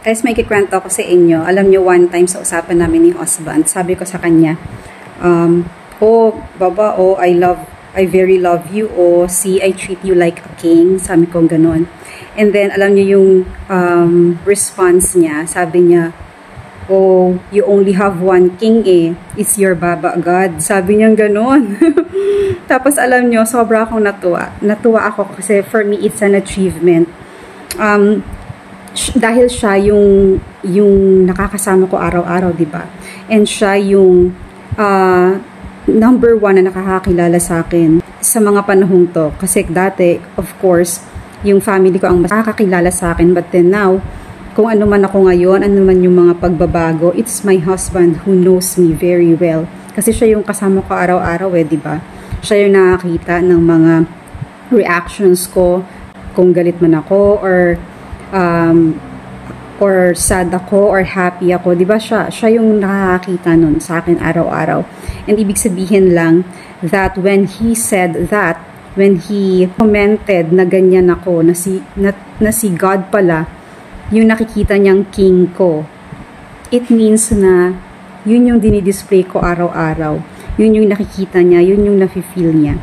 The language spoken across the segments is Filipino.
Guys, may kikwento ako sa inyo. Alam nyo, one time sa usapan namin ni husband, sabi ko sa kanya, baba, I very love you, see, I treat you like a king. Sabi ko ganon. And then, alam nyo yung response niya, sabi niya, you only have one king it's your Baba God. Sabi niya ganon. Tapos alam nyo, sobra akong natuwa. Natuwa ako kasi for me, it's an achievement. Dahil siya yung nakakasama ko araw-araw, di ba? And siya yung number one na nakakakilala sa akin sa mga panahong to. Kasi dati, of course, yung family ko ang mas nakakakilala sa akin. But then now, kung ano man ako ngayon, ano man yung mga pagbabago, it's my husband who knows me very well. Kasi siya yung kasama ko araw-araw di ba? Siya yung nakakita ng mga reactions ko, kung galit man ako, or sad ako, or happy ako, di ba siya yung nakakita nun sa akin araw-araw. And ibig sabihin lang that when he said that, when he commented na ganyan ako, na si God pala, yung nakikita niyang king ko, it means na yun yung dinidisplay ko araw-araw. Yun yung nakikita niya, yun yung nafe-feel niya.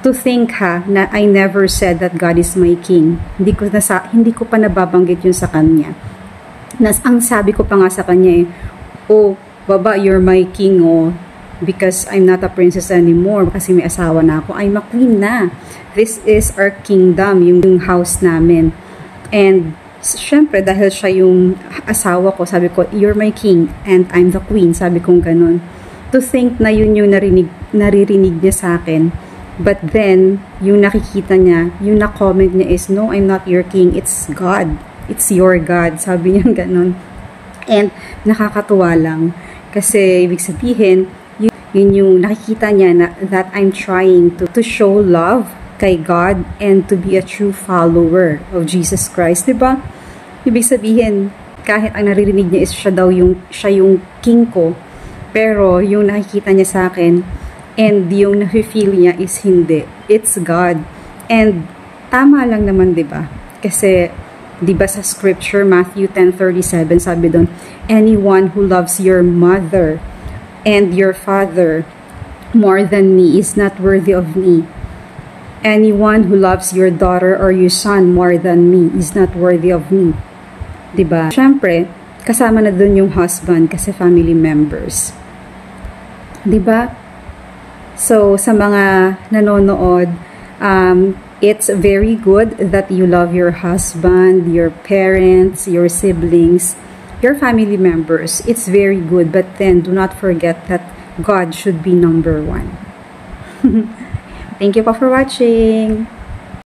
To think na I never said that God is my king. Hindi ko pa nababanggit yun sa kanya. Ang sabi ko pa nga sa kanya Baba, you're my king because I'm not a princess anymore kasi may asawa na ako. I'm a queen na. This is our kingdom, yung house namin. And syempre, dahil siya yung asawa ko, sabi ko, you're my king and I'm the queen. Sabi kong ganun. To think na yun yung naririnig niya sa akin. But then, yung nakikita niya, yung na-comment niya is, no, I'm not your king. It's God. It's your God. Sabi niya ganun. And nakakatuwa lang. Kasi, ibig sabihin, yun yung nakikita niya na, that I'm trying to show love kay God and to be a true follower of Jesus Christ, diba? Ibig sabihin, kahit ang naririnig niya is siya yung king ko, pero yung nakikita niya sa akin and yung nafe-feel niya is hindi. It's God. And tama lang naman, diba? Kasi, diba sa scripture, Matthew 10:37, sabi doon, anyone who loves your mother and your father more than me is not worthy of me. Anyone who loves your daughter or your son more than me is not worthy of me. Diba? Siyempre, kasama na dun yung husband kasi family members. Diba? So, sa mga nanonood, it's very good that you love your husband, your parents, your siblings, your family members. It's very good, but then do not forget that God should be number one. Thank you for watching.